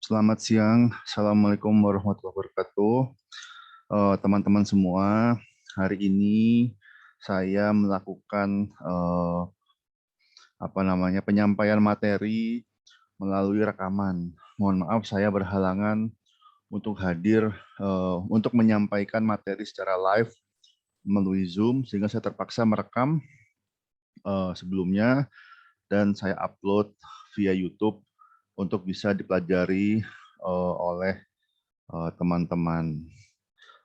Selamat siang, Assalamualaikum warahmatullahi wabarakatuh. Teman-teman semua, hari ini saya melakukan penyampaian materi melalui rekaman. Mohon maaf, saya berhalangan untuk hadir untuk menyampaikan materi secara live melalui Zoom, sehingga saya terpaksa merekam sebelumnya dan saya upload via YouTube untuk bisa dipelajari oleh teman-teman.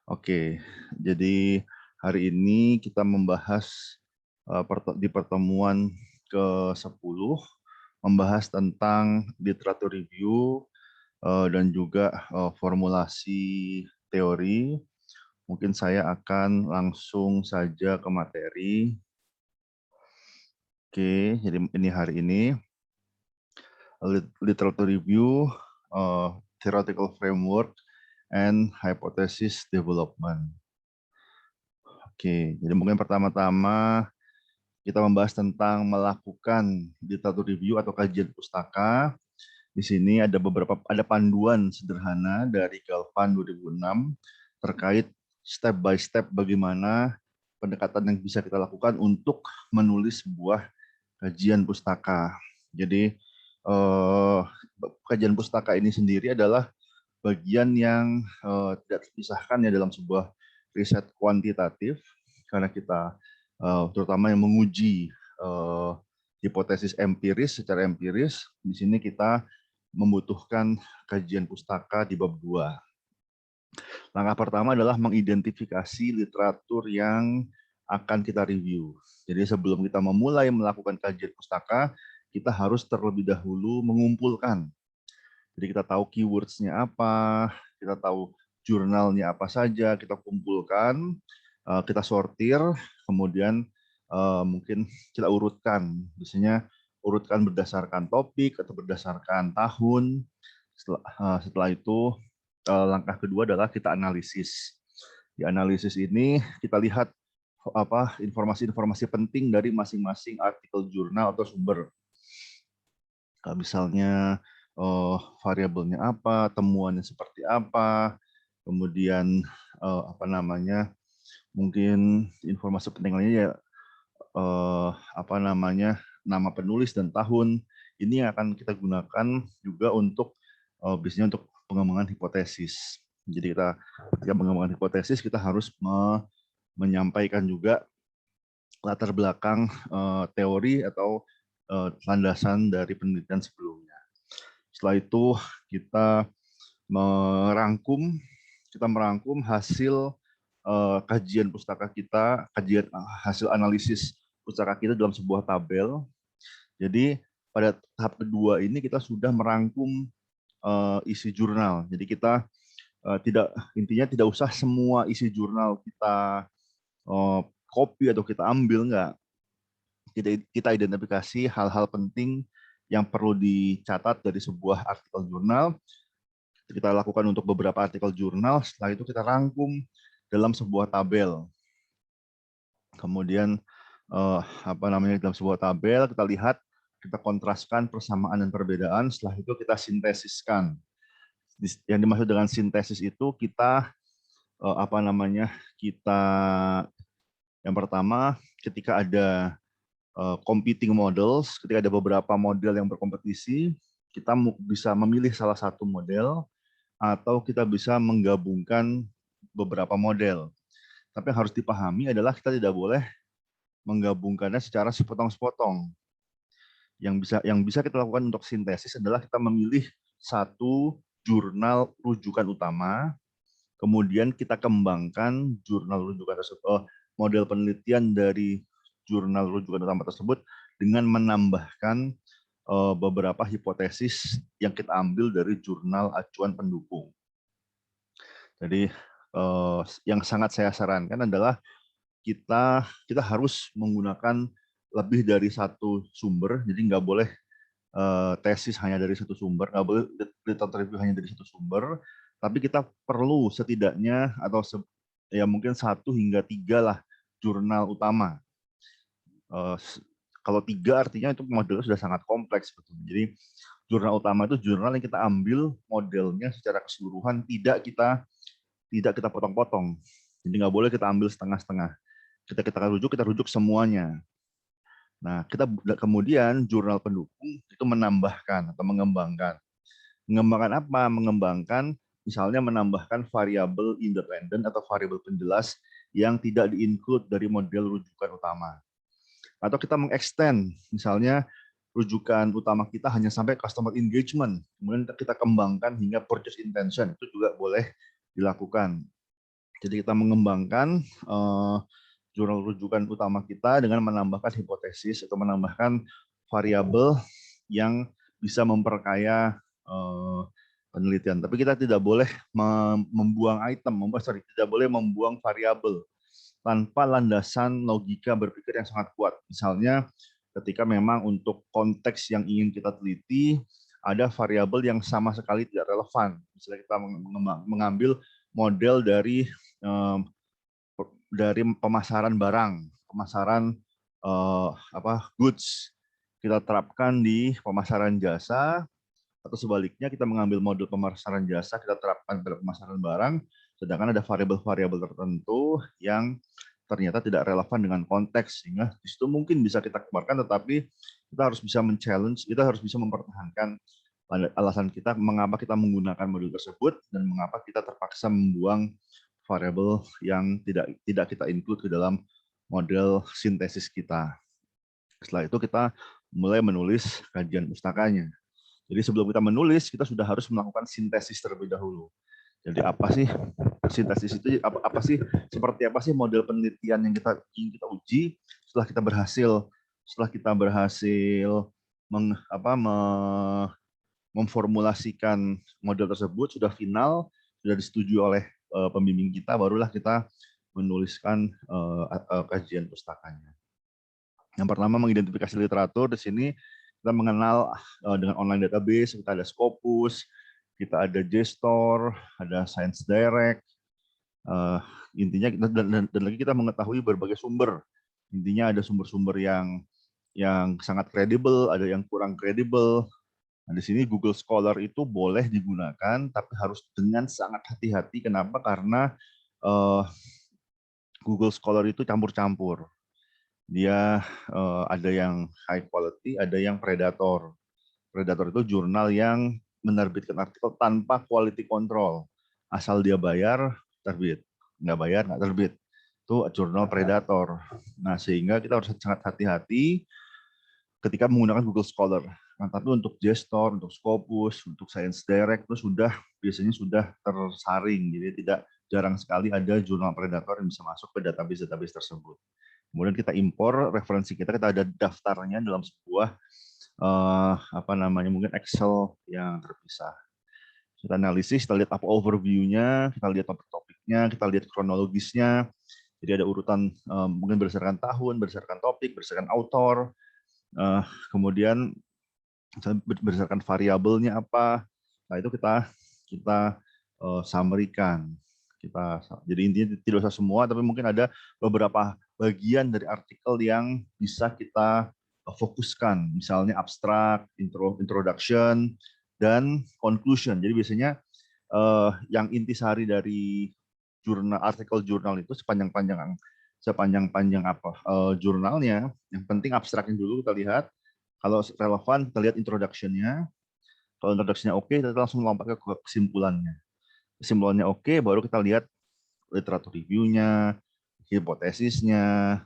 Oke, jadi hari ini kita membahas di pertemuan ke-10 membahas tentang literatur review dan juga formulasi teori. Mungkin saya akan langsung saja ke materi. Oke, jadi ini hari ini literature review, theoretical framework, and hypothesis development. Oke, jadi mungkin pertama-tama kita membahas tentang melakukan literatur review atau kajian pustaka. Di sini ada panduan sederhana dari Galvan 2006 terkait step by step bagaimana pendekatan yang bisa kita lakukan untuk menulis sebuah kajian pustaka. Jadi kajian pustaka ini sendiri adalah bagian yang tidak terpisahkan ya dalam sebuah riset kuantitatif, karena kita terutama yang menguji hipotesis empiris secara empiris. Di sini kita membutuhkan kajian pustaka di bab 2. Langkah pertama adalah mengidentifikasi literatur yang akan kita review. Jadi sebelum kita memulai melakukan kajian pustaka, kita harus terlebih dahulu mengumpulkan. Jadi kita tahu keywords-nya apa, kita tahu jurnalnya apa saja, kita kumpulkan, kita sortir, kemudian mungkin kita urutkan. Biasanya urutkan berdasarkan topik atau berdasarkan tahun. Setelah itu langkah kedua adalah kita analisis. Di analisis ini kita lihat informasi-informasi penting dari masing-masing artikel jurnal atau sumber. Misalnya variabelnya apa, temuannya seperti apa, kemudian mungkin informasi penting lainnya ya nama penulis dan tahun. Ini akan kita gunakan juga untuk biasanya untuk pengembangan hipotesis. Jadi ketika pengembangan hipotesis kita harus menyampaikan juga latar belakang teori atau landasan dari penelitian sebelumnya. Setelah itu kita merangkum hasil kajian pustaka kita, hasil analisis pustaka kita dalam sebuah tabel. Jadi pada tahap kedua ini kita sudah merangkum isi jurnal. Jadi kita tidak usah semua isi jurnal kita copy atau kita ambil, enggak. Kita identifikasi hal-hal penting yang perlu dicatat dari sebuah artikel jurnal. Kita lakukan untuk beberapa artikel jurnal, setelah itu kita rangkum dalam sebuah tabel. Kemudian dalam sebuah tabel kita lihat, kita kontraskan persamaan dan perbedaan, setelah itu kita sintesiskan. Yang dimaksud dengan sintesis itu kita yang pertama, ketika ada competing models, ketika ada beberapa model yang berkompetisi, kita bisa memilih salah satu model atau kita bisa menggabungkan beberapa model. Tapi yang harus dipahami adalah kita tidak boleh menggabungkannya secara sepotong-sepotong. Yang bisa kita lakukan untuk sintesis adalah kita memilih satu jurnal rujukan utama, kemudian kita kembangkan jurnal rujukan tersebut, model penelitian dari jurnal rujukan utama tersebut dengan menambahkan beberapa hipotesis yang kita ambil dari jurnal acuan pendukung. Jadi yang sangat saya sarankan adalah kita harus menggunakan lebih dari satu sumber. Jadi nggak boleh tesis hanya dari satu sumber, nggak boleh literatur review hanya dari satu sumber, tapi kita perlu setidaknya atau mungkin 1 hingga 3 lah jurnal utama. Kalau 3 artinya itu modelnya sudah sangat kompleks. Jadi Jurnal utama itu jurnal yang kita ambil modelnya secara keseluruhan, tidak kita potong-potong. Jadi nggak boleh kita ambil setengah-setengah. Kita rujuk semuanya. Nah, kemudian jurnal pendukung itu menambahkan atau mengembangkan. Mengembangkan apa? Mengembangkan misalnya menambahkan variabel independen atau variabel penjelas yang tidak di-include dari model rujukan utama. Atau kita mengextend, misalnya rujukan utama kita hanya sampai customer engagement, kemudian kita kembangkan hingga purchase intention, itu juga boleh dilakukan. Jadi kita mengembangkan jurnal rujukan utama kita dengan menambahkan hipotesis atau menambahkan variabel yang bisa memperkaya penelitian. Tapi kita tidak boleh membuang item, tidak boleh membuang variabel tanpa landasan logika berpikir yang sangat kuat. Misalnya ketika memang untuk konteks yang ingin kita teliti, ada variabel yang sama sekali tidak relevan. Misalnya kita mengambil model dari pemasaran barang, pemasaran goods, kita terapkan di pemasaran jasa, atau sebaliknya kita mengambil model pemasaran jasa, kita terapkan pada pemasaran barang, sedangkan ada variabel-variabel tertentu yang ternyata tidak relevan dengan konteks, sehingga di situ mungkin bisa kita keluarkan, tetapi kita harus bisa men-challenge, kita harus bisa mempertahankan alasan kita mengapa kita menggunakan modul tersebut dan mengapa kita terpaksa membuang variabel yang tidak kita include ke dalam model sintesis kita. Setelah itu kita mulai menulis kajian pustakanya. Jadi sebelum kita menulis, kita sudah harus melakukan sintesis terlebih dahulu. Jadi apa sih sintesis itu? Apa sih, seperti apa sih model penelitian yang ingin kita uji setelah kita berhasil memformulasikan model tersebut, sudah final, sudah disetujui oleh pembimbing kita, barulah kita menuliskan kajian pustakanya. Yang pertama mengidentifikasi literatur. Di sini kita mengenal dengan online database, kita ada Scopus, kita ada JSTOR, ada Science Direct. Intinya dan lagi kita mengetahui berbagai sumber. Intinya ada sumber-sumber yang sangat kredibel, ada yang kurang kredibel. Nah, di sini Google Scholar itu boleh digunakan, tapi harus dengan sangat hati-hati. Kenapa? Karena Google Scholar itu campur-campur. Dia ada yang high quality, ada yang predator. Predator itu jurnal yang menerbitkan artikel tanpa quality control. Asal dia bayar, terbit. Nggak bayar, nggak terbit. Itu jurnal predator. Nah, sehingga kita harus sangat hati-hati ketika menggunakan Google Scholar. Nah, tapi untuk JSTOR, untuk Scopus, untuk Science Direct itu biasanya sudah tersaring. Jadi jarang sekali ada jurnal predator yang bisa masuk ke database tersebut. Kemudian kita impor referensi kita ada daftarnya dalam sebuah mungkin Excel yang terpisah. Kita analisis, kita lihat apa overview-nya, kita lihat topik-topiknya, kita lihat kronologisnya. Jadi ada urutan mungkin berdasarkan tahun, berdasarkan topik, berdasarkan author, kemudian berdasarkan variabelnya apa. Nah, itu kita summary-kan. Jadi intinya tidak usah semua, tapi mungkin ada beberapa bagian dari artikel yang bisa kita fokuskan, misalnya abstrak, introduction, dan conclusion. Jadi biasanya yang intisari dari artikel jurnal itu sepanjang-panjang jurnalnya, yang penting abstraknya dulu kita lihat. Kalau relevan kita lihat introduction-nya. Kalau introduction-nya oke, kita langsung lompat ke kesimpulannya. Kesimpulannya oke, baru kita lihat literatur review-nya, hipotesisnya,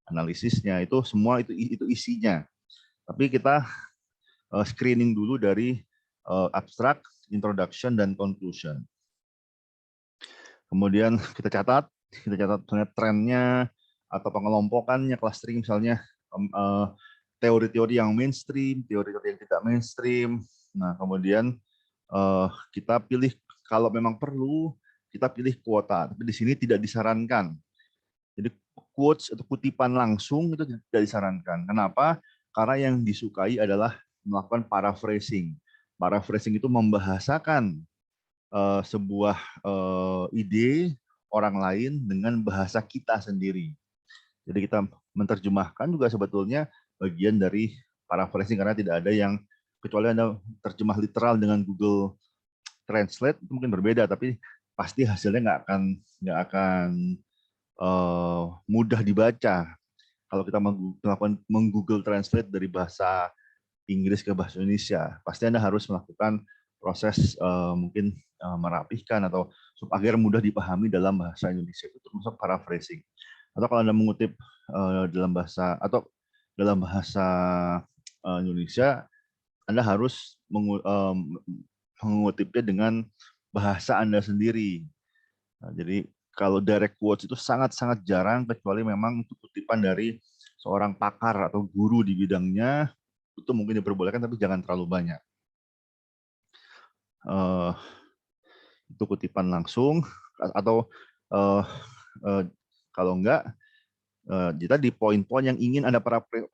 analisisnya, itu semua itu isinya. Tapi kita screening dulu dari abstract, introduction, dan conclusion. Kemudian kita catat trennya atau pengelompokannya, clustering misalnya teori-teori yang mainstream, teori-teori yang tidak mainstream. Nah, kemudian kita pilih, kalau memang perlu, kita pilih kuota. Tapi di sini tidak disarankan. Jadi quotes atau kutipan langsung itu tidak disarankan. Kenapa? Karena yang disukai adalah melakukan paraphrasing. Paraphrasing itu membahasakan sebuah ide orang lain dengan bahasa kita sendiri. Jadi kita menerjemahkan juga sebetulnya bagian dari paraphrasing, karena tidak ada yang kecuali Anda terjemah literal dengan Google Translate itu mungkin berbeda, tapi pasti hasilnya nggak akan mudah dibaca. Kalau kita melakukan Google Translate dari bahasa Inggris ke bahasa Indonesia, pasti Anda harus melakukan proses mungkin merapihkan atau agar mudah dipahami dalam bahasa Indonesia, itu termasuk paraphrasing. Atau kalau Anda mengutip dalam bahasa Indonesia, Anda harus mengutipnya dengan bahasa Anda sendiri. Nah, jadi kalau direct quotes itu sangat-sangat jarang, kecuali memang itu kutipan dari seorang pakar atau guru di bidangnya, itu mungkin diperbolehkan, tapi jangan terlalu banyak. Itu kutipan langsung, atau kalau enggak, kita di poin-poin yang ingin Anda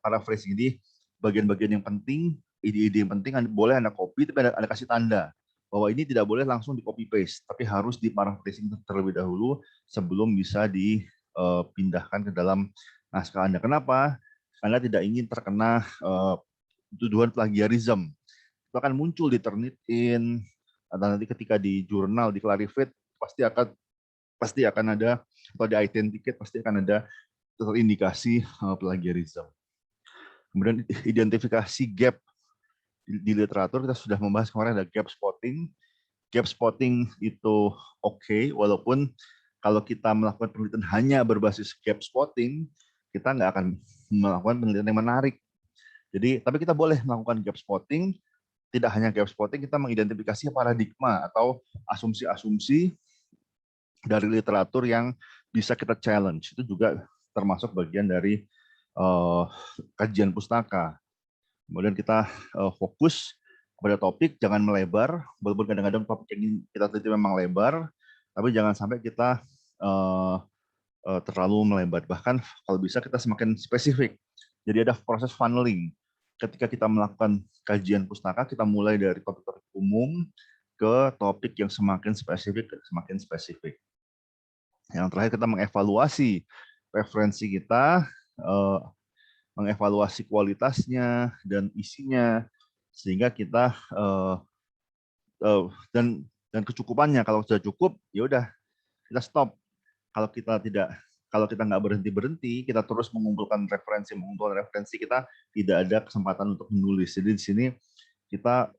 paraphrasing ini, bagian-bagian yang penting, ide-ide yang penting, boleh Anda copy, tapi Anda kasih tanda bahwa ini tidak boleh langsung di copy paste, tapi harus di paraphrasing terlebih dahulu sebelum bisa dipindahkan ke dalam naskah Anda. Kenapa? Anda tidak ingin terkena tuduhan plagiarism. Itu akan muncul di Turnitin, atau nanti ketika di jurnal, di Clarivate, pasti akan ada, atau di Authenticate pasti akan ada terindikasi plagiarism. Kemudian identifikasi gap di literatur, kita sudah membahas kemarin, ada gap spotting. Gap spotting itu oke, walaupun kalau kita melakukan penelitian hanya berbasis gap spotting, kita nggak akan melakukan penelitian yang menarik. Jadi, tapi kita boleh melakukan gap spotting. Tidak hanya gap spotting, kita mengidentifikasi paradigma atau asumsi-asumsi dari literatur yang bisa kita challenge. Itu juga termasuk bagian dari kajian pustaka. Kemudian kita fokus pada topik, jangan melebar, walaupun kadang-kadang topik yang kita teliti memang lebar, tapi jangan sampai kita terlalu melebar. Bahkan kalau bisa kita semakin spesifik. Jadi ada proses funneling. Ketika kita melakukan kajian pustaka, kita mulai dari topik-topik umum ke topik yang semakin spesifik. Yang terakhir, kita mengevaluasi referensi kita, mengevaluasi kualitasnya dan isinya, sehingga kita dan kecukupannya. Kalau sudah cukup, ya udah kita stop. Kalau kita nggak berhenti, kita terus mengumpulkan referensi, kita tidak ada kesempatan untuk menulis. Jadi di sini kita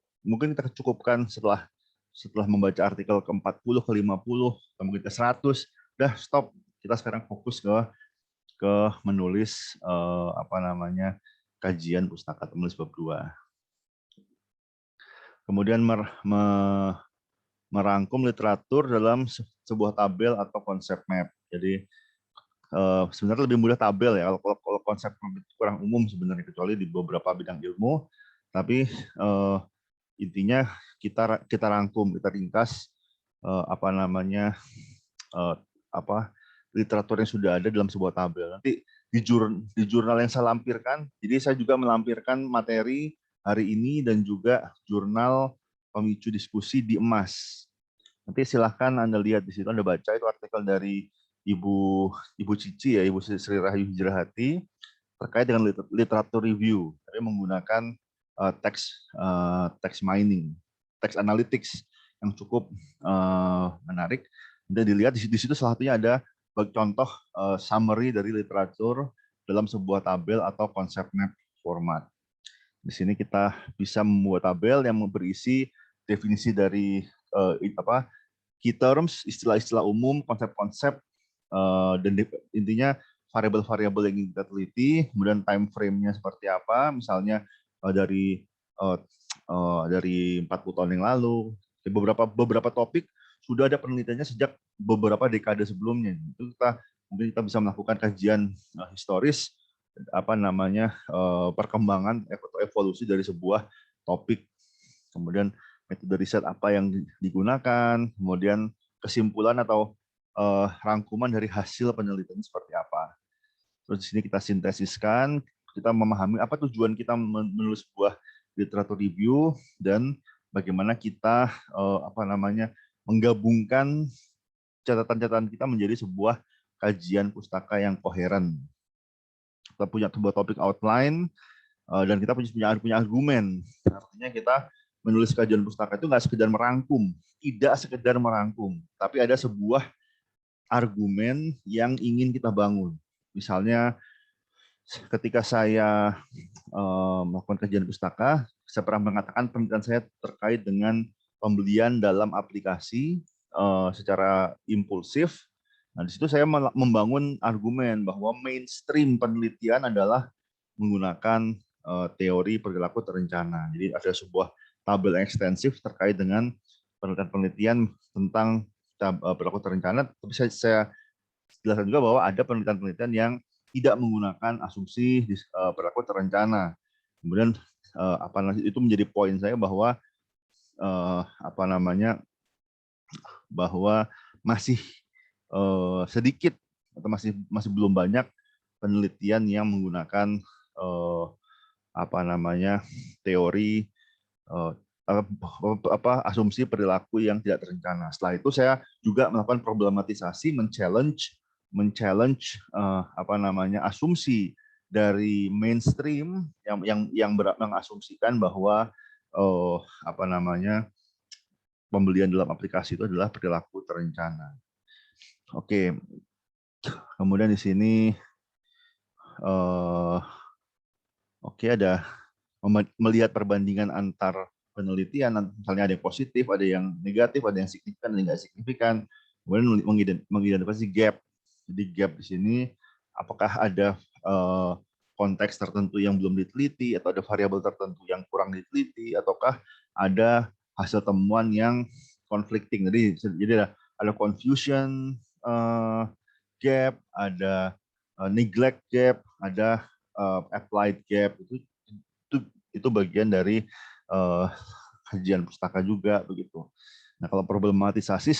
cukupkan setelah membaca artikel ke-40, ke-50, mungkin ke-100, udah stop. Kita sekarang fokus ke menulis kajian pustaka, menulis bab 2. Kemudian merangkum literatur dalam sebuah tabel atau konsep map. Jadi sebenarnya lebih mudah tabel ya, kalau konsep itu kurang umum sebenarnya, kecuali di beberapa bidang ilmu. Tapi intinya kita rangkum, kita ringkas literatur yang sudah ada dalam sebuah tabel. Nanti di jurnal yang saya lampirkan, jadi saya juga melampirkan materi hari ini dan juga jurnal pemicu diskusi di Emas. Nanti silahkan Anda lihat di situ, Anda baca, itu artikel dari Ibu Cici ya, Ibu Sri Rahayu Hijrahati, terkait dengan literatur review, tapi menggunakan text mining, text analytics yang cukup menarik. Dan dilihat di situ salah satunya ada contoh summary dari literatur dalam sebuah tabel atau konsep map format. Di sini kita bisa membuat tabel yang berisi definisi dari key terms, istilah-istilah umum, konsep-konsep, dan intinya variabel-variabel yang kita teliti, kemudian time frame-nya seperti apa, misalnya dari 40 tahun yang lalu, beberapa topik sudah ada penelitiannya sejak beberapa dekade sebelumnya. Itu mungkin kita bisa melakukan kajian historis perkembangan atau evolusi dari sebuah topik. Kemudian metode riset apa yang digunakan, kemudian kesimpulan atau rangkuman dari hasil penelitian seperti apa. Terus di sini kita sintesiskan, kita memahami apa tujuan kita menulis sebuah literatur review dan bagaimana kita menggabungkan catatan-catatan kita menjadi sebuah kajian pustaka yang koheren. Kita punya sebuah topik outline, dan kita punya argumen. Artinya kita menulis kajian pustaka itu nggak sekedar merangkum, tidak sekedar merangkum, tapi ada sebuah argumen yang ingin kita bangun. Misalnya ketika saya melakukan kajian pustaka, saya pernah mengatakan penelitian saya terkait dengan pembelian dalam aplikasi secara impulsif. Nah, di situ saya membangun argumen bahwa mainstream penelitian adalah menggunakan teori perilaku terencana. Jadi ada sebuah tabel ekstensif terkait dengan penelitian tentang perilaku terencana. Tapi saya jelaskan juga bahwa ada penelitian-penelitian yang tidak menggunakan asumsi perilaku terencana. Kemudian itu menjadi poin saya bahwa bahwa masih sedikit atau masih belum banyak penelitian yang menggunakan teori asumsi perilaku yang tidak terencana. Setelah itu saya juga melakukan problematisasi, men-challenge asumsi dari mainstream yang mengasumsikan bahwa pembelian dalam aplikasi itu adalah perilaku terencana. Oke, kemudian di sini ada melihat perbandingan antar penelitian, misalnya ada yang positif, ada yang negatif, ada yang signifikan, ada yang nggak signifikan. Kemudian mengidentifikasi gap. Jadi gap di sini apakah ada konteks tertentu yang belum diteliti, atau ada variabel tertentu yang kurang diteliti, ataukah ada hasil temuan yang conflicting. Jadi ada confusion gap, ada neglect gap, ada applied gap. Itu bagian dari kajian pustaka juga begitu. Nah, kalau problematisasi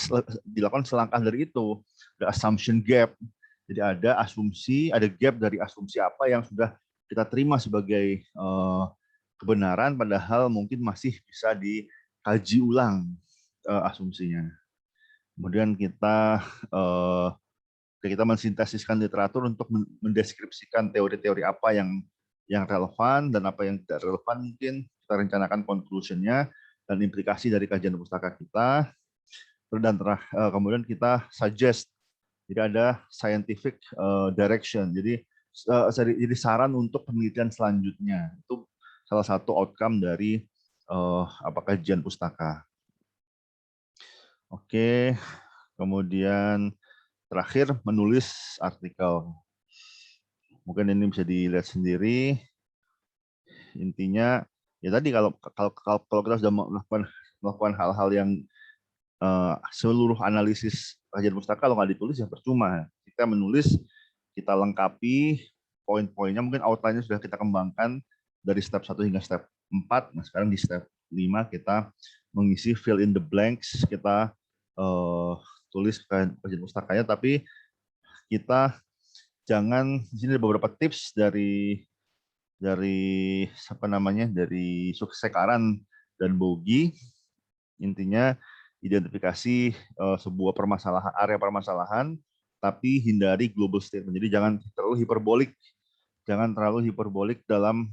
dilakukan selangkah dari itu, ada assumption gap. Jadi ada gap dari asumsi apa yang sudah kita terima sebagai kebenaran, padahal mungkin masih bisa dikaji ulang asumsinya. Kemudian kita mensintesiskan literatur untuk mendeskripsikan teori-teori apa yang relevan dan apa yang tidak relevan. Mungkin kita rencanakan conclusion-nya dan implikasi dari kajian pustaka kita. Dan kemudian kita suggest, jadi ada scientific direction. Jadi saran untuk penelitian selanjutnya. Itu salah satu outcome dari kajian pustaka. Oke, kemudian terakhir menulis artikel. Mungkin ini bisa dilihat sendiri. Intinya ya tadi kalau kita sudah melakukan hal-hal yang seluruh analisis kajian pustaka kalau nggak ditulis ya percuma. Kita menulis, kita lengkapi poin-poinnya, mungkin outline-nya sudah kita kembangkan dari step 1 hingga step 4. Nah, sekarang di step 5 kita mengisi fill in the blanks, kita tulis kajian pustakanya, tapi kita jangan, di sini ada beberapa tips dari Suksekaran dan Bogi. Intinya identifikasi sebuah area permasalahan, tapi hindari global statement. Jadi jangan terlalu hiperbolik dalam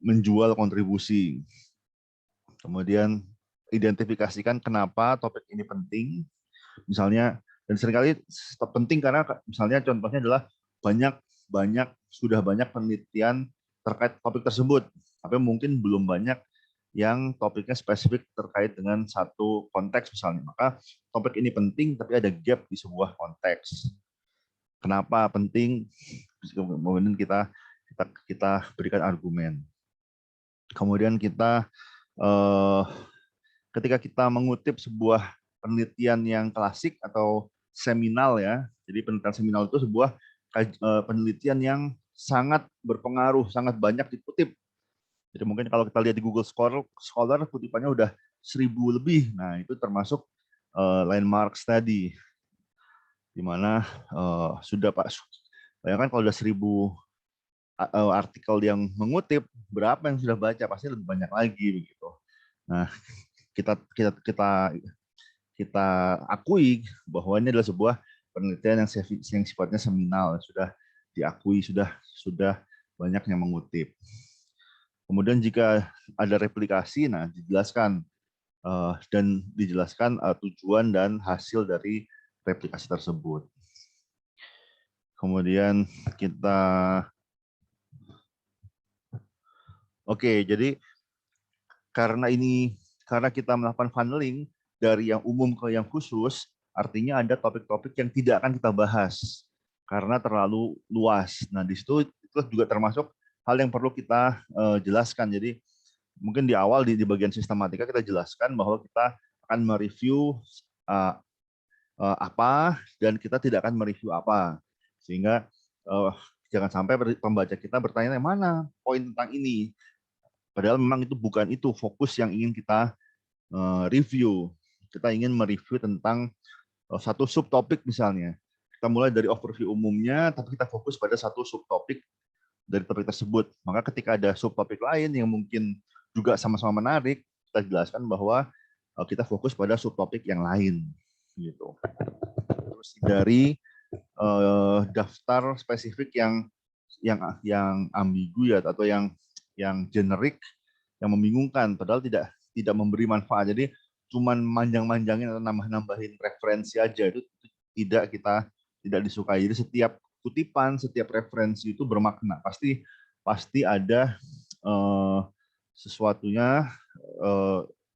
menjual kontribusi. Kemudian identifikasikan kenapa topik ini penting. Misalnya, dan seringkali penting karena misalnya contohnya adalah sudah banyak penelitian terkait topik tersebut, tapi mungkin belum banyak yang topiknya spesifik terkait dengan satu konteks misalnya. Maka topik ini penting, tapi ada gap di sebuah konteks. Kenapa penting? Kemudian kita berikan argumen. Kemudian kita ketika kita mengutip sebuah penelitian yang klasik atau seminal ya. Jadi penelitian seminal itu sebuah penelitian yang sangat berpengaruh, sangat banyak dikutip. Jadi mungkin kalau kita lihat di Google Scholar kutipannya udah 1000 lebih. Nah, itu termasuk landmark study. Di mana sudah Pak, bayangkan kalau udah 1000 artikel yang mengutip, berapa yang sudah baca, pasti lebih banyak lagi begitu. Nah, kita akui bahwa ini adalah sebuah penelitian yang sifatnya seminal, sudah diakui, sudah banyak yang mengutip. Kemudian jika ada replikasi, nah dijelaskan dan dijelaskan tujuan dan hasil dari replikasi tersebut. Kemudian kita, jadi karena kita melakukan funneling dari yang umum ke yang khusus, artinya ada topik-topik yang tidak akan kita bahas karena terlalu luas. Nah, di situ itu juga termasuk hal yang perlu kita jelaskan. Jadi mungkin di awal di bagian sistematika kita jelaskan bahwa kita akan mereview apa dan kita tidak akan mereview apa, sehingga jangan sampai pembaca kita bertanya mana poin tentang ini. Padahal memang bukan itu fokus yang ingin kita review. Kita ingin mereview tentang satu subtopik misalnya. Kita mulai dari overview umumnya, tapi kita fokus pada satu subtopik dari topik tersebut. Maka ketika ada subtopik lain yang mungkin juga sama-sama menarik, kita jelaskan bahwa kita fokus pada subtopik yang lain. Gitu. Terus dari daftar spesifik yang ambigu ya, atau yang generik, yang membingungkan, padahal tidak memberi manfaat. Jadi cuman manjang-manjangin atau nambah-nambahin referensi aja, itu tidak disukai. Jadi setiap kutipan, setiap referensi itu bermakna. Pasti ada sesuatunya,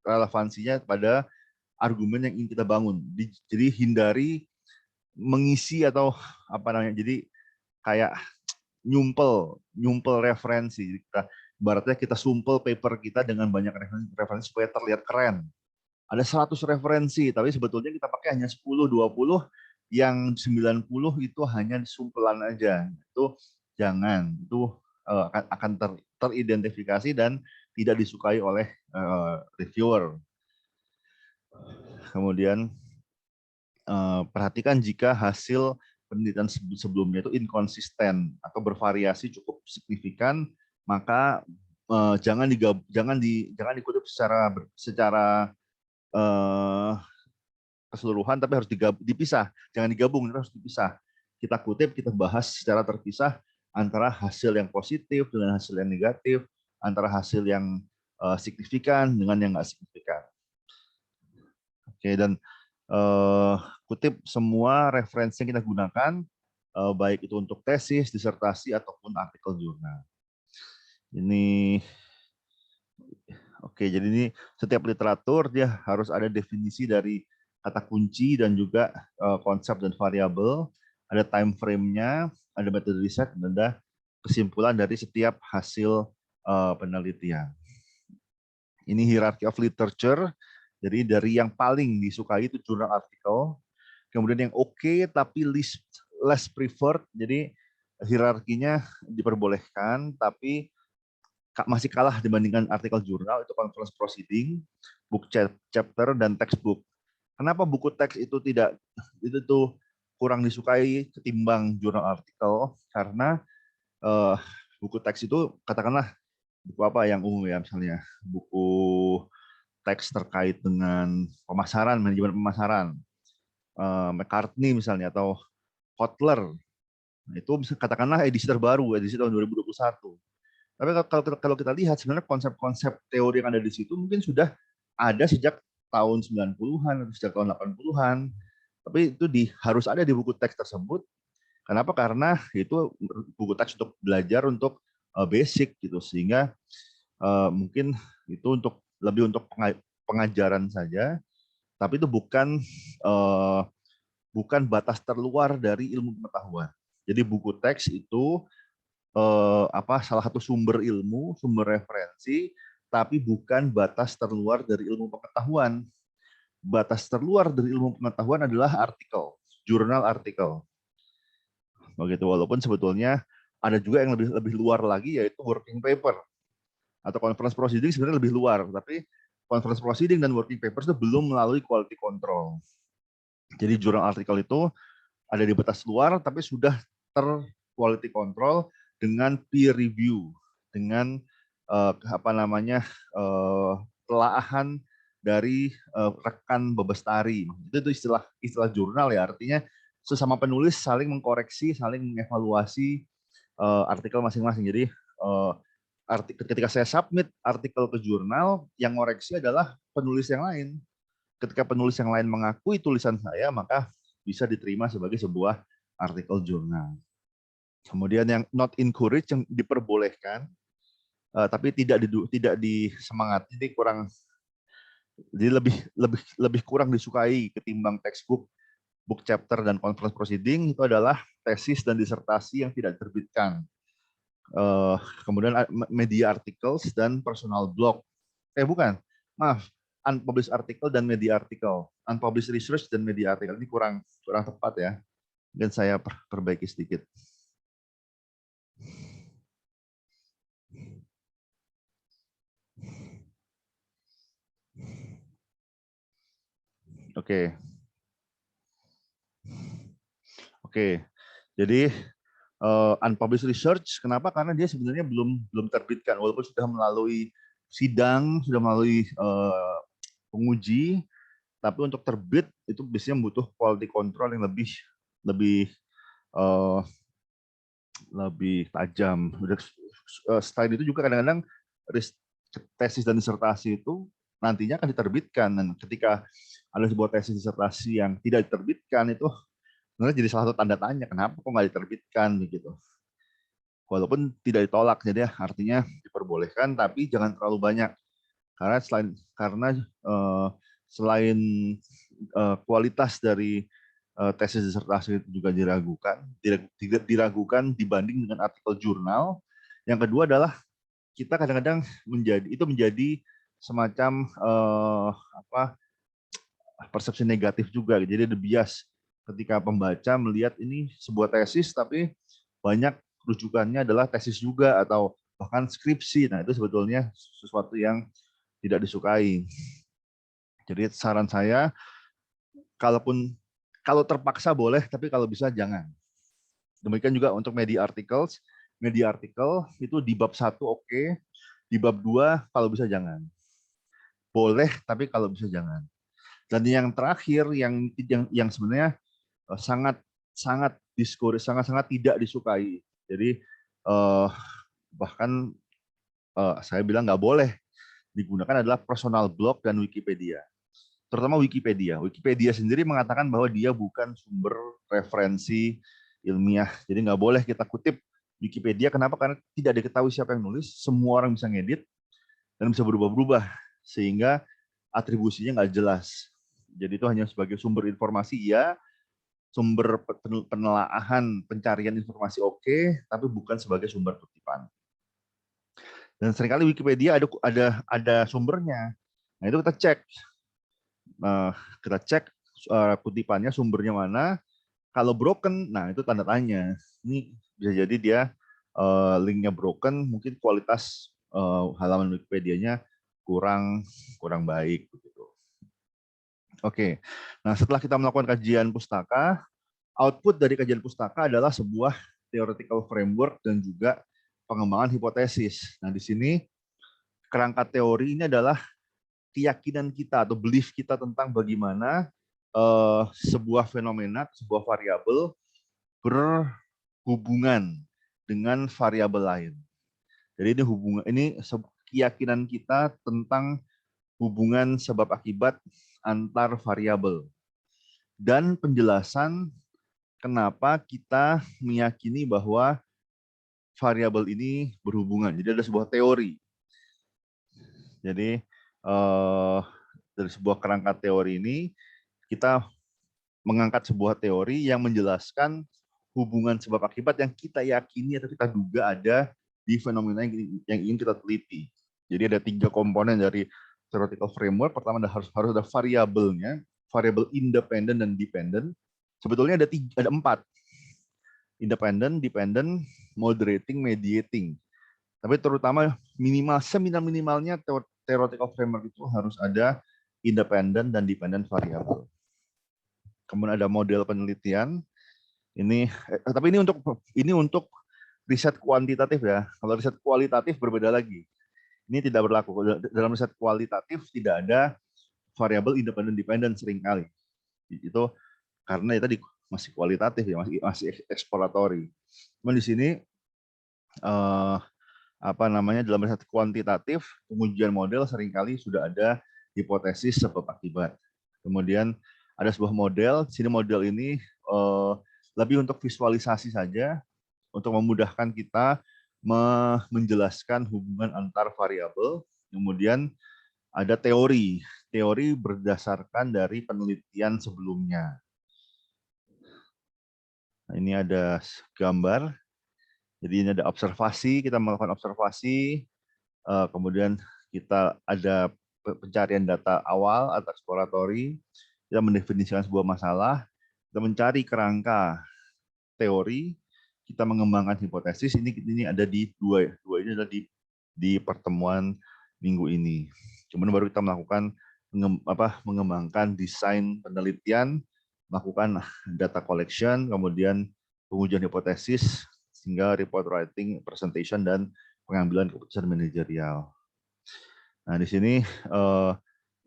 relevansinya pada argumen yang ingin kita bangun. Jadi hindari mengisi atau jadi kayak nyumpel referensi. Ibaratnya kita sumpel paper kita dengan banyak referensi supaya terlihat keren. Ada 100 referensi, tapi sebetulnya kita pakai hanya 10, 20, yang 90 itu hanya sumpelan aja. Itu jangan, itu akan teridentifikasi dan tidak disukai oleh reviewer. Kemudian perhatikan jika hasil penelitian sebelumnya itu inkonsisten atau bervariasi cukup signifikan, maka jangan dikutip secara keseluruhan, tapi harus dipisah. Jangan digabung, harus dipisah. Kita kutip, kita bahas secara terpisah antara hasil yang positif dengan hasil yang negatif, antara hasil yang signifikan dengan yang nggak signifikan. Oke, dan kutip semua referensi yang kita gunakan, baik itu untuk tesis, disertasi, ataupun artikel jurnal. Jadi ini setiap literatur dia harus ada definisi dari kata kunci dan juga konsep dan variabel, ada time frame-nya, ada metode riset, dan ada kesimpulan dari setiap hasil penelitian. Ini hierarchy of literature. Jadi dari yang paling disukai itu jurnal artikel, kemudian yang oke tapi less preferred, jadi hierarkinya diperbolehkan tapi masih kalah dibandingkan artikel jurnal, itu conference proceeding, book chapter, dan textbook. Kenapa buku teks itu kurang disukai ketimbang jurnal artikel? Karena buku teks itu katakanlah buku apa yang umum ya, misalnya buku teks terkait dengan pemasaran, manajemen pemasaran, McCartney misalnya, atau Kotler, itu bisa katakanlah edisi terbaru, edisi tahun 2021. Tapi kalau kita lihat sebenarnya konsep-konsep teori yang ada di situ mungkin sudah ada sejak tahun 90-an atau sejak tahun 80-an. Tapi itu harus ada di buku teks tersebut. Kenapa? Karena itu buku teks untuk belajar, untuk basic gitu, sehingga mungkin itu lebih untuk pengajaran saja, tapi itu bukan batas terluar dari ilmu pengetahuan. Jadi buku teks itu salah satu sumber ilmu, sumber referensi, tapi bukan batas terluar dari ilmu pengetahuan. Batas terluar dari ilmu pengetahuan adalah artikel, jurnal artikel. Begitu, walaupun sebetulnya ada juga yang lebih luar lagi, yaitu working paper atau conference proceeding. Sebenarnya lebih luar, tapi conference proceeding dan working papers itu belum melalui quality control. Jadi jurnal artikel itu ada di batas luar, tapi sudah quality control dengan peer review, dengan telaahan dari rekan bebestari. Itu istilah jurnal ya, artinya sesama penulis saling mengkoreksi, saling mengevaluasi artikel masing-masing. Jadi ketika saya submit artikel ke jurnal, yang ngoreksi adalah penulis yang lain. Ketika penulis yang lain mengakui tulisan saya, maka bisa diterima sebagai sebuah artikel jurnal. Kemudian yang not encouraged, yang diperbolehkan, tapi tidak disemangati, ini kurang, jadi lebih kurang disukai ketimbang textbook, book chapter, dan conference proceeding, itu adalah tesis dan disertasi yang tidak diterbitkan. Kemudian media articles dan personal blog. Bukan, maaf, unpublished article dan media article. Unpublished research dan media article ini kurang tepat ya. Dan saya perbaiki sedikit. Oke. Jadi unpublished research, kenapa? Karena dia sebenarnya belum terbitkan, walaupun sudah melalui sidang, sudah melalui penguji, tapi untuk terbit itu biasanya butuh quality control yang lebih tajam. Selain itu juga kadang-kadang tesis dan disertasi itu nantinya akan diterbitkan, dan ketika ada sebuah tesis disertasi yang tidak diterbitkan, itu sebenarnya jadi salah satu tanda tanya, kenapa kok nggak diterbitkan begitu. Walaupun tidak ditolak, jadi artinya diperbolehkan, tapi jangan terlalu banyak, karena selain kualitas dari tesis disertasi itu juga diragukan dibanding dengan artikel jurnal. Yang kedua adalah kita kadang-kadang menjadi semacam persepsi negatif juga. Jadi ada bias ketika pembaca melihat ini sebuah tesis, tapi banyak rujukannya adalah tesis juga atau bahkan skripsi. Nah, itu sebetulnya sesuatu yang tidak disukai. Jadi saran saya, kalau terpaksa boleh, tapi kalau bisa jangan. Demikian juga untuk media articles. Media artikel itu di bab 1 oke, di bab 2 kalau bisa jangan. Boleh, tapi kalau bisa jangan. Dan yang terakhir, yang sebenarnya sangat discourage, sangat tidak disukai. Jadi bahkan saya bilang nggak boleh digunakan adalah personal blog dan Wikipedia. Terutama Wikipedia. Wikipedia sendiri mengatakan bahwa dia bukan sumber referensi ilmiah. Jadi nggak boleh kita kutip Wikipedia. Kenapa? Karena tidak diketahui siapa yang nulis. Semua orang bisa ngedit dan bisa berubah-berubah. Sehingga atribusinya nggak jelas. Jadi itu hanya sebagai sumber informasi, ya. Sumber penelaahan, pencarian informasi oke, tapi bukan sebagai sumber kutipan. Dan seringkali Wikipedia ada sumbernya. Nah, itu kita cek. Kutipannya, sumbernya mana. Kalau broken, nah itu tanda tanya. Ini bisa jadi dia linknya broken, mungkin kualitas halaman Wikipedia-nya kurang baik begitu. Oke. Nah, setelah kita melakukan kajian pustaka, output dari kajian pustaka adalah sebuah theoretical framework dan juga pengembangan hipotesis. Nah, di sini kerangka teori ini adalah keyakinan kita atau belief kita tentang bagaimana sebuah fenomena, sebuah variabel berhubungan dengan variabel lain. Jadi ini keyakinan kita tentang hubungan sebab akibat antar variabel dan penjelasan kenapa kita meyakini bahwa variabel ini berhubungan. Jadi ada sebuah teori. Jadi dari sebuah kerangka teori ini kita mengangkat sebuah teori yang menjelaskan hubungan sebab akibat yang kita yakini atau kita duga ada di fenomena yang ingin kita teliti. Jadi ada 3 komponen dari theoretical framework. Pertama harus ada variabelnya, variabel independen dan dependent. Sebetulnya ada 4. Independent, dependent, moderating, mediating. Tapi terutama seminimalnya theoretical framework itu harus ada independent dan dependent variabel. Kemudian ada model penelitian. Tapi ini untuk riset kuantitatif ya. Kalau riset kualitatif berbeda lagi. Ini tidak berlaku. Dalam riset kualitatif tidak ada variabel independent dependent seringkali. Itu karena tadi masih kualitatif ya, masih eksploratory. Cuman di sini dalam riset kuantitatif, pengujian model seringkali sudah ada hipotesis sebab akibat. Kemudian ada sebuah model, sini model ini lebih untuk visualisasi saja, untuk memudahkan kita menjelaskan hubungan antar variabel. Kemudian ada teori berdasarkan dari penelitian sebelumnya. Nah, ini ada gambar. Jadi ini ada observasi, kita melakukan observasi, kemudian kita ada pencarian data awal atau eksploratory, kita mendefinisikan sebuah masalah, kita mencari kerangka teori, kita mengembangkan hipotesis. Ini ada di dua ini ada di pertemuan minggu ini. Kemudian baru kita melakukan mengembangkan desain penelitian, melakukan data collection, kemudian pengujian hipotesis, hingga report writing, presentation, dan pengambilan keputusan manajerial. Nah, di sini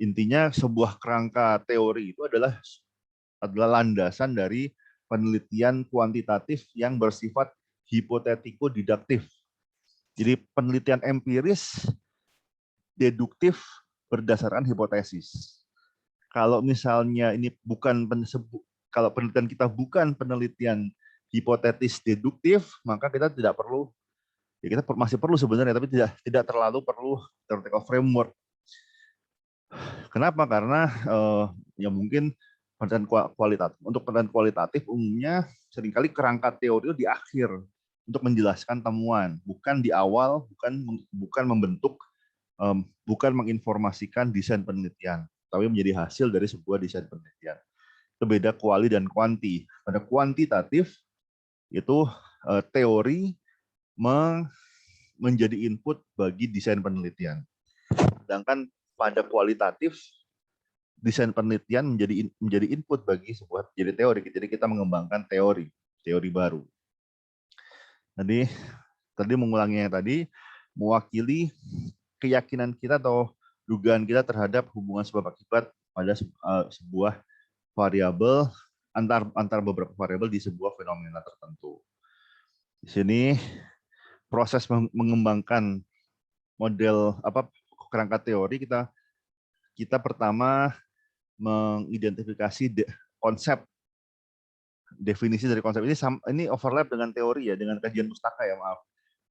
intinya sebuah kerangka teori itu adalah landasan dari penelitian kuantitatif yang bersifat hipotetiko-didaktif. Jadi penelitian empiris, deduktif, berdasarkan hipotesis. Kalau misalnya ini kalau penelitian kita bukan penelitian hipotetis deduktif, maka kita tidak perlu, ya kita masih perlu sebenarnya, tapi tidak terlalu perlu theoretical framework. Kenapa? Karena ya mungkin penelitian kualitatif. Untuk penelitian kualitatif umumnya seringkali kerangka teori itu di akhir untuk menjelaskan temuan, bukan di awal, bukan membentuk, bukan menginformasikan desain penelitian, tapi menjadi hasil dari sebuah desain penelitian. Itu beda kuali dan kuanti. Pada kuantitatif itu teori menjadi input bagi desain penelitian. Sedangkan pada kualitatif desain penelitian menjadi input bagi sebuah teori. Jadi kita mengembangkan teori baru. Tadi mengulangi yang tadi, mewakili keyakinan kita atau dugaan kita terhadap hubungan sebab akibat pada sebuah variabel antar beberapa variabel di sebuah fenomena tertentu. Di sini proses mengembangkan model kerangka teori, kita pertama mengidentifikasi konsep, definisi dari konsep ini overlap dengan teori ya, dengan kajian pustaka ya, maaf.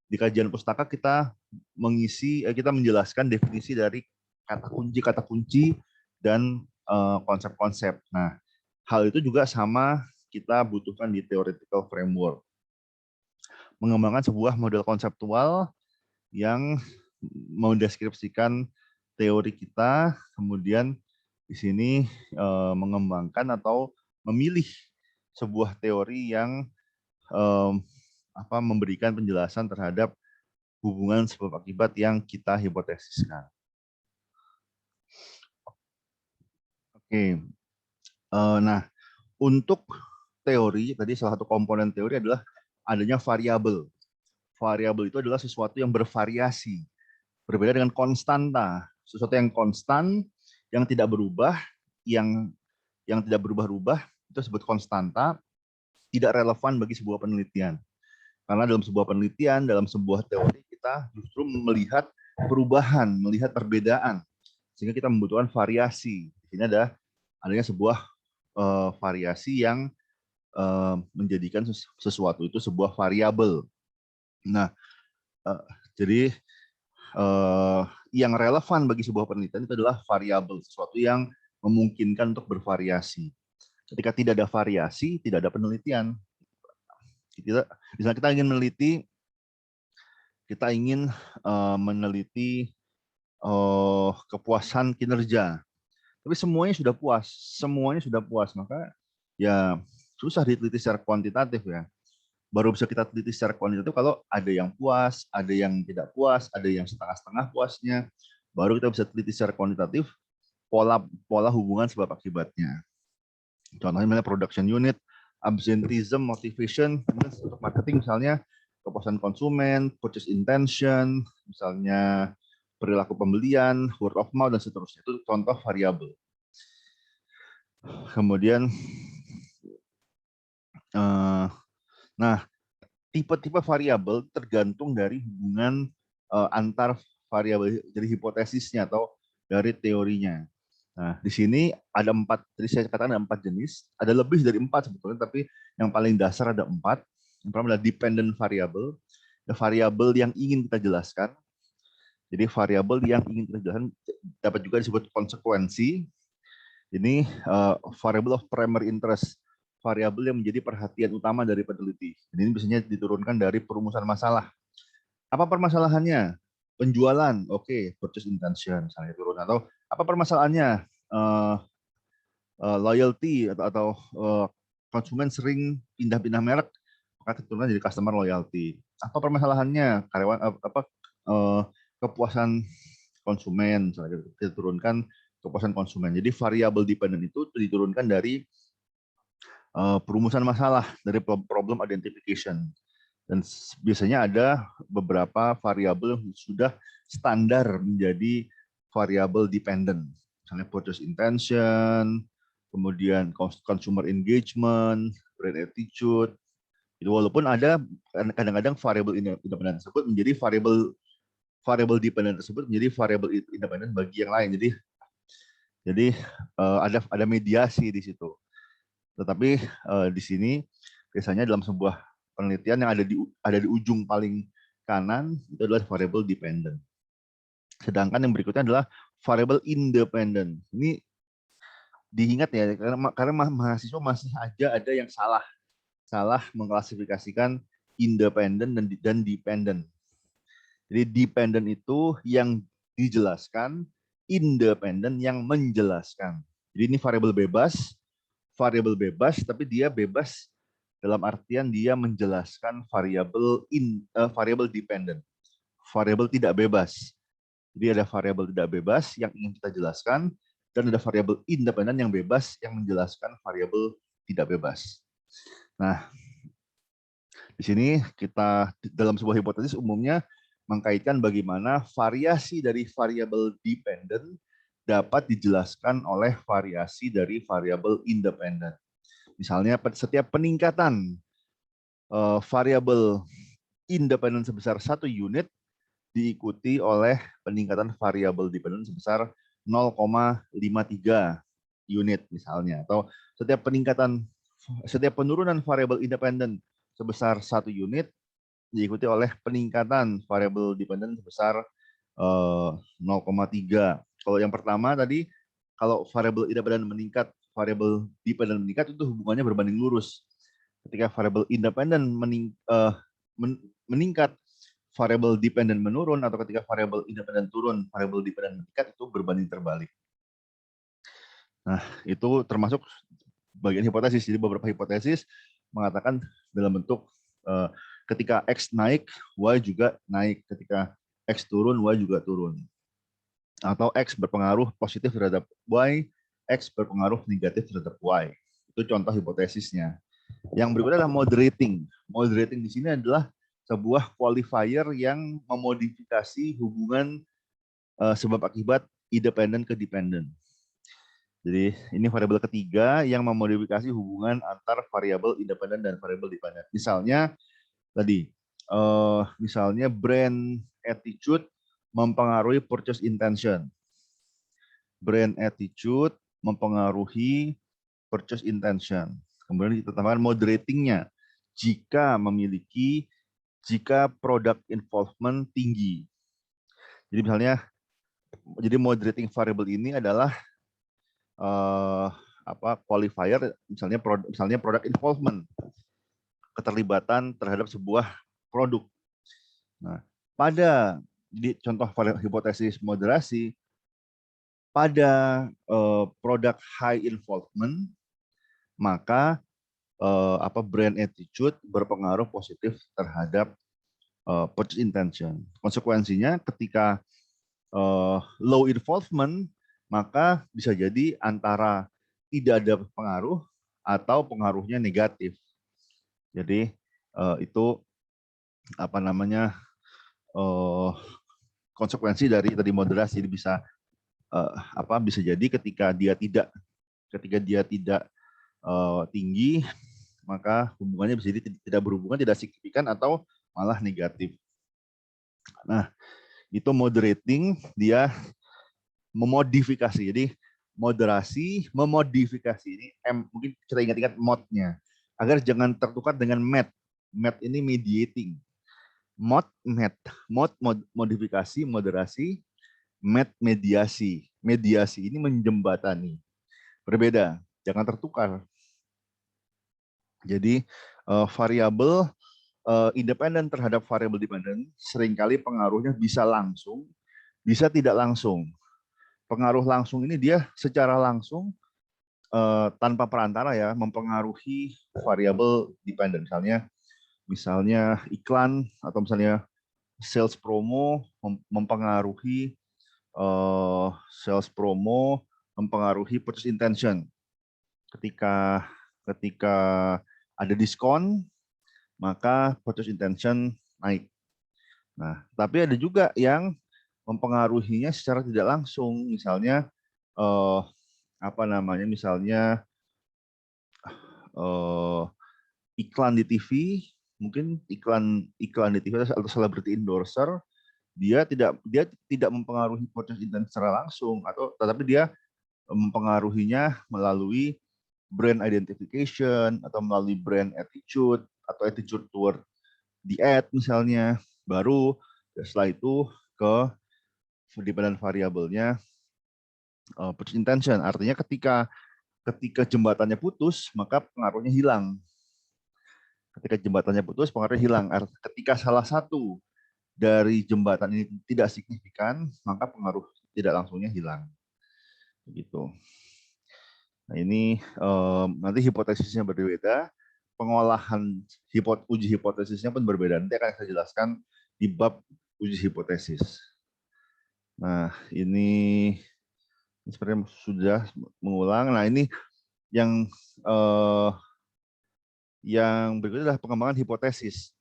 Di kajian pustaka kita menjelaskan definisi dari kata kunci dan konsep-konsep. Nah, hal itu juga sama kita butuhkan di theoretical framework. Mengembangkan sebuah model konseptual yang mendeskripsikan teori kita, kemudian di sini mengembangkan atau memilih sebuah teori yang memberikan penjelasan terhadap hubungan sebab akibat yang kita hipotesiskan. Oke, nah untuk teori tadi salah satu komponen teori adalah adanya variabel. Variabel itu adalah sesuatu yang bervariasi, berbeda dengan konstanta, sesuatu yang konstan, yang tidak berubah, yang tidak berubah-ubah itu disebut konstanta, tidak relevan bagi sebuah penelitian. Karena dalam sebuah penelitian, dalam sebuah teori, kita justru melihat perubahan, melihat perbedaan. Sehingga kita membutuhkan variasi. Di sini adanya sebuah variasi yang menjadikan sesuatu itu sebuah variabel. Nah, jadi yang relevan bagi sebuah penelitian itu adalah variabel, sesuatu yang memungkinkan untuk bervariasi. Ketika tidak ada variasi, tidak ada penelitian. Misalnya kita ingin meneliti kepuasan kinerja, tapi semuanya sudah puas, maka ya susah diteliti secara kuantitatif ya. Baru bisa kita teliti secara kuantitatif kalau ada yang puas, ada yang tidak puas, ada yang setengah-setengah puasnya, baru kita bisa teliti secara kuantitatif pola hubungan sebab akibatnya. Contohnya production unit, absenteeism, motivation, untuk marketing misalnya kepuasan konsumen, purchase intention, misalnya perilaku pembelian, word of mouth, dan seterusnya. Itu contoh variabel. Kemudian, nah tipe-tipe variabel tergantung dari hubungan antar variabel dari hipotesisnya atau dari teorinya. Nah, di sini ada 4, tadi saya katakan ada 4 jenis, ada lebih dari 4 sebetulnya, tapi yang paling dasar ada 4. Yang pertama adalah dependent variable, variabel yang ingin kita jelaskan. Jadi variabel yang ingin kita jelaskan dapat juga disebut konsekuensi. Ini variable of primary interest, variabel yang menjadi perhatian utama dari peneliti. Dan ini biasanya diturunkan dari perumusan masalah. Apa permasalahannya? Penjualan, oke, purchase intention misalnya turun. Atau apa permasalahannya? Loyalty atau konsumen sering pindah-pindah merek, maka turunkan jadi customer loyalty. Apa permasalahannya? Karyawan kepuasan konsumen, misalnya kita turunkan kepuasan konsumen. Jadi variabel dependent itu diturunkan dari perumusan masalah, dari problem identification. Dan biasanya ada beberapa variabel yang sudah standar menjadi variabel dependent. Misalnya purchase intention, kemudian consumer engagement, brand attitude. Itu walaupun ada kadang-kadang variabel independen tersebut menjadi variabel dependent tersebut menjadi variabel independen bagi yang lain. Jadi ada mediasi di situ. Tetapi di sini biasanya dalam sebuah penelitian yang ada di ujung paling kanan itu adalah variable dependent. Sedangkan yang berikutnya adalah variable independent. Ini diingat ya, karena mahasiswa masih ada yang salah mengklasifikasikan independent dan dependent. Jadi dependent itu yang dijelaskan, independent yang menjelaskan. Jadi ini variabel bebas, tapi dia bebas dalam artian dia menjelaskan variabel dependent, variabel tidak bebas. Jadi ada variabel tidak bebas yang ingin kita jelaskan, dan ada variabel independen yang bebas yang menjelaskan variabel tidak bebas. Nah, di sini kita dalam sebuah hipotesis umumnya mengkaitkan bagaimana variasi dari variabel dependent dapat dijelaskan oleh variasi dari variabel independen. Misalnya setiap peningkatan variabel independen sebesar 1 unit diikuti oleh peningkatan variabel dependen sebesar 0,53 unit misalnya, atau setiap penurunan variabel independen sebesar 1 unit diikuti oleh peningkatan variabel dependen sebesar 0,3. Kalau yang pertama tadi, kalau variabel independen meningkat, variabel dependen meningkat, itu hubungannya berbanding lurus. Ketika variabel independen meningkat, variabel dependen menurun, atau ketika variabel independen turun, variabel dependen meningkat, itu berbanding terbalik. Nah, itu termasuk bagian hipotesis. Jadi beberapa hipotesis mengatakan dalam bentuk ketika X naik, Y juga naik. Ketika X turun, Y juga turun. Atau X berpengaruh positif terhadap Y, X berpengaruh negatif terhadap Y. Itu contoh hipotesisnya. Yang berikutnya adalah moderating. Moderating di sini adalah sebuah qualifier yang memodifikasi hubungan sebab akibat independen ke dependent. Jadi ini variabel ketiga yang memodifikasi hubungan antar variabel independen dan variabel dependent. Misalnya tadi, misalnya brand attitude mempengaruhi purchase intention. Brand attitude mempengaruhi purchase intention. Kemudian kita tambahkan moderatingnya jika product involvement tinggi. Jadi misalnya, jadi moderating variable ini adalah qualifier, misalnya product involvement, keterlibatan terhadap sebuah produk. Nah, di contoh hipotesis moderasi, pada produk high involvement, maka brand attitude berpengaruh positif terhadap purchase intention. Konsekuensinya ketika low involvement, maka bisa jadi antara tidak ada pengaruh atau pengaruhnya negatif. Jadi itu konsekuensi dari tadi moderasi. Jadi bisa bisa jadi ketika dia tidak tinggi, maka hubungannya bisa jadi tidak berhubungan, tidak signifikan, atau malah negatif. Nah, itu moderating, dia memodifikasi. Jadi moderasi, memodifikasi. Ini mungkin kita ingat-ingat modnya. Agar jangan tertukar dengan med. Med ini mediating. Mod, modifikasi, moderasi, med, mediasi. Mediasi ini menjembatani. Berbeda, jangan tertukar. Jadi variabel independen terhadap variabel dependen seringkali pengaruhnya bisa langsung, bisa tidak langsung. Pengaruh langsung ini dia secara langsung tanpa perantara ya mempengaruhi variabel dependen. Misalnya iklan atau misalnya sales promo mempengaruhi purchase intention. Ketika ada diskon, maka purchase intention naik. Nah, tapi ada juga yang mempengaruhinya secara tidak langsung. Misalnya misalnya iklan di TV, mungkin iklan di TV atau celebrity endorser, dia tidak mempengaruhi purchase intention secara langsung, tetapi dia mempengaruhinya melalui brand identification atau melalui brand attitude atau attitude toward the ad misalnya. Baru setelah itu ke dependent variabelnya purchase intention. Artinya ketika jembatannya putus, maka pengaruhnya hilang. Ketika jembatannya putus, pengaruhnya hilang. Ketika salah satu dari jembatan ini tidak signifikan, maka pengaruh tidak langsungnya hilang. Begitu. Nah, ini nanti hipotesisnya berbeda, pengolahan uji hipotesisnya pun berbeda. Nanti akan saya jelaskan di bab uji hipotesis. Nah, ini sepertinya sudah mengulang. Nah, ini yang berikutnya adalah pengembangan hipotesis.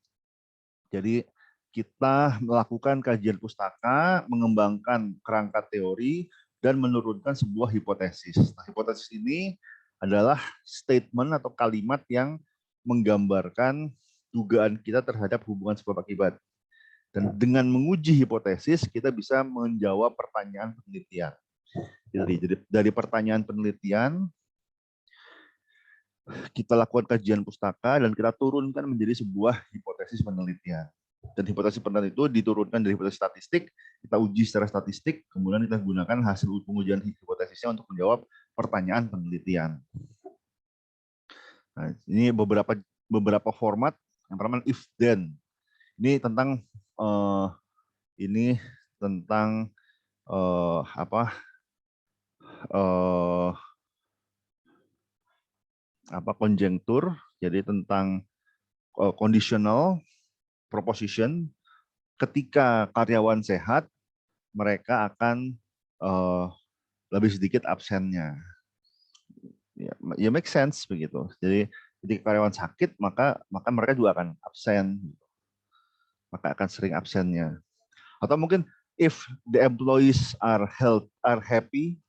Jadi kita melakukan kajian pustaka, mengembangkan kerangka teori, dan menurunkan sebuah hipotesis. Nah, hipotesis ini adalah statement atau kalimat yang menggambarkan dugaan kita terhadap hubungan sebab akibat. Dan dengan menguji hipotesis, kita bisa menjawab pertanyaan penelitian. Jadi dari pertanyaan penelitian, kita lakukan kajian pustaka dan kita turunkan menjadi sebuah hipotesis penelitian. Dan hipotesis penelitian itu diturunkan dari hipotesis statistik, kita uji secara statistik, kemudian kita gunakan hasil pengujian hipotesisnya untuk menjawab pertanyaan penelitian. Nah, ini beberapa format. Yang pertama if then. Ini tentang konjektur, jadi tentang conditional proposition. Ketika karyawan sehat, mereka akan lebih sedikit absennya. Ya make sense begitu. Jadi ketika karyawan sakit, maka mereka juga akan absen. Maka akan sering absennya. Atau mungkin if the employees are happy,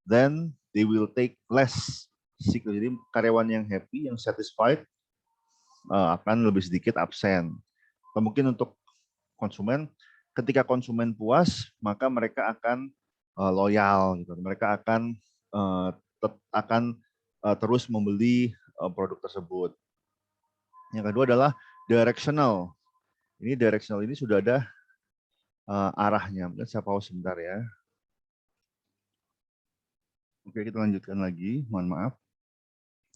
then they will take less sick leave. Jadi karyawan yang happy, yang satisfied akan lebih sedikit absen. Atau mungkin untuk konsumen, ketika konsumen puas, maka mereka akan loyal, gitu. Mereka akan terus membeli produk tersebut. Yang kedua adalah directional. Ini directional ini sudah ada arahnya. Mungkin saya pause sebentar ya. Oke, kita lanjutkan lagi. Mohon maaf.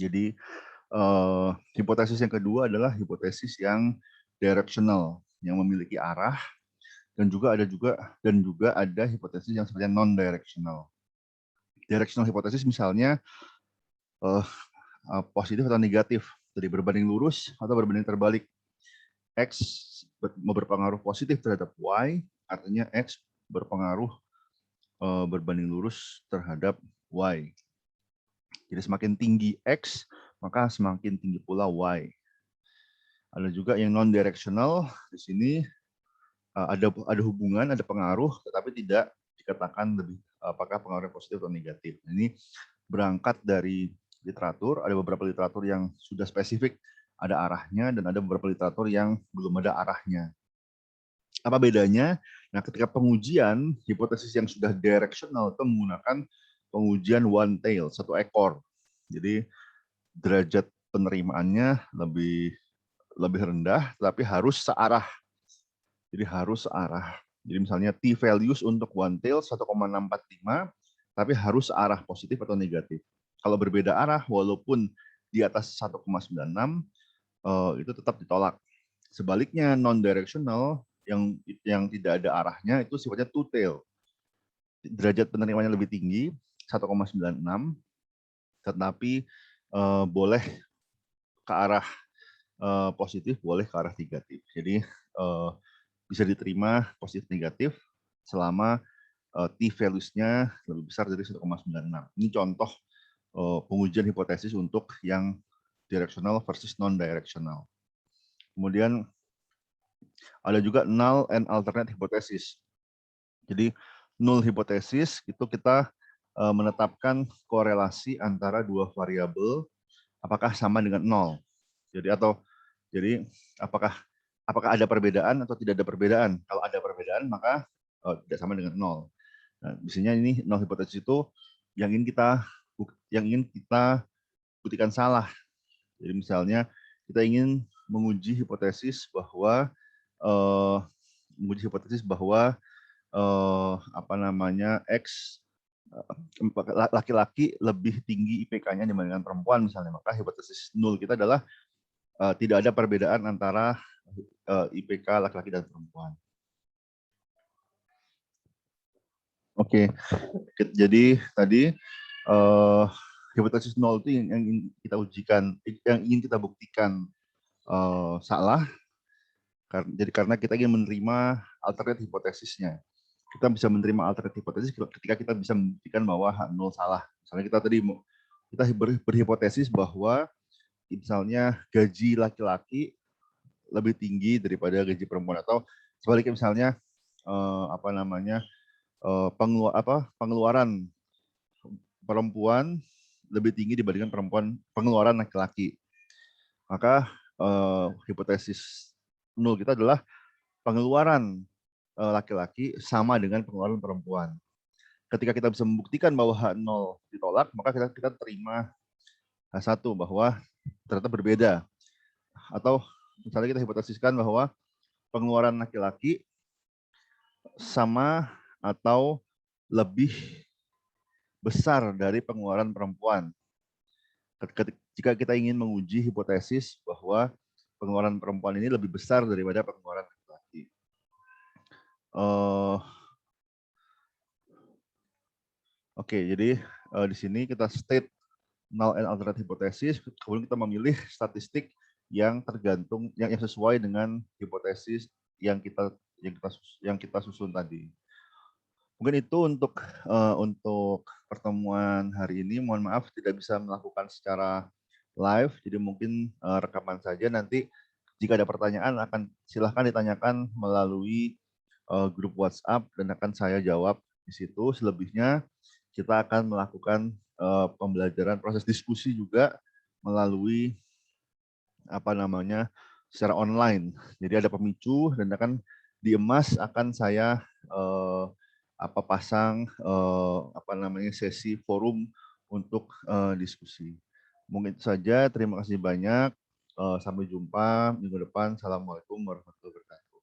Jadi hipotesis yang kedua adalah hipotesis yang directional, yang memiliki arah, dan juga ada hipotesis yang sebenarnya non-directional. Directional hipotesis misalnya positif atau negatif, jadi berbanding lurus atau berbanding terbalik. X berpengaruh positif terhadap Y, artinya X berpengaruh berbanding lurus terhadap Y. Jadi semakin tinggi X, maka semakin tinggi pula Y. Ada juga yang non-directional, di sini ada hubungan, ada pengaruh, tetapi tidak dikatakan apakah pengaruhnya positif atau negatif. Ini berangkat dari literatur, ada beberapa literatur yang sudah spesifik ada arahnya, dan ada beberapa literatur yang belum ada arahnya. Apa bedanya? Nah, ketika pengujian hipotesis yang sudah directional itu menggunakan pengujian one tail, satu ekor. Jadi derajat penerimaannya lebih rendah, tapi harus searah. Jadi harus searah. Jadi misalnya T values untuk one tail 1,645, tapi harus searah positif atau negatif. Kalau berbeda arah, walaupun di atas 1,96, itu tetap ditolak. Sebaliknya non-directional yang tidak ada arahnya itu sifatnya two tail. Derajat penerimaannya lebih tinggi 1,96, tetapi boleh ke arah positif, boleh ke arah negatif. Jadi bisa diterima positif negatif selama T values-nya lebih besar dari 1,96. Ini contoh pengujian hipotesis untuk yang directional versus non-directional. Kemudian ada juga null and alternate hipotesis. Jadi null hipotesis itu kita menetapkan korelasi antara dua variabel apakah sama dengan nol. Jadi apakah ada perbedaan atau tidak ada perbedaan. Kalau ada perbedaan maka tidak sama dengan nol. Nah, biasanya ini null hipotesis itu yang ingin kita buktikan salah. Jadi misalnya kita ingin menguji hipotesis bahwa X laki-laki lebih tinggi IPK-nya dibandingkan perempuan misalnya, maka hipotesis nul kita adalah tidak ada perbedaan antara IPK laki-laki dan perempuan. Oke, jadi tadi hipotesis nol itu yang ingin kita ujikan, yang ingin kita buktikan salah. Jadi karena kita ingin menerima alternate hipotesisnya. Kita bisa menerima alternate hipotesis ketika kita bisa membuktikan bahwa H0 salah. Misalnya kita berhipotesis bahwa misalnya gaji laki-laki lebih tinggi daripada gaji perempuan, atau sebaliknya misalnya pengeluaran perempuan lebih tinggi dibandingkan pengeluaran laki-laki. Maka hipotesis nol kita adalah pengeluaran laki-laki sama dengan pengeluaran perempuan. Ketika kita bisa membuktikan bahwa H0 ditolak, maka kita terima H1 bahwa ternyata berbeda. Atau misalnya kita hipotesiskan bahwa pengeluaran laki-laki sama atau lebih besar dari pengeluaran perempuan. Jika kita ingin menguji hipotesis bahwa pengeluaran perempuan ini lebih besar daripada pengeluaran laki-laki. Oke, jadi di sini kita state null and alternate hypothesis, kemudian kita memilih statistik yang tergantung yang sesuai dengan hipotesis yang kita susun tadi. Mungkin itu untuk pertemuan hari ini. Mohon maaf tidak bisa melakukan secara live, jadi mungkin rekaman saja. Nanti jika ada pertanyaan silahkan ditanyakan melalui grup WhatsApp dan akan saya jawab di situ. Selebihnya kita akan melakukan pembelajaran proses diskusi juga melalui secara online. Jadi ada pemicu dan akan diemas akan saya pasang sesi forum untuk diskusi. Mungkin itu saja. Terima kasih banyak. Sampai jumpa minggu depan. Assalamualaikum warahmatullahi wabarakatuh.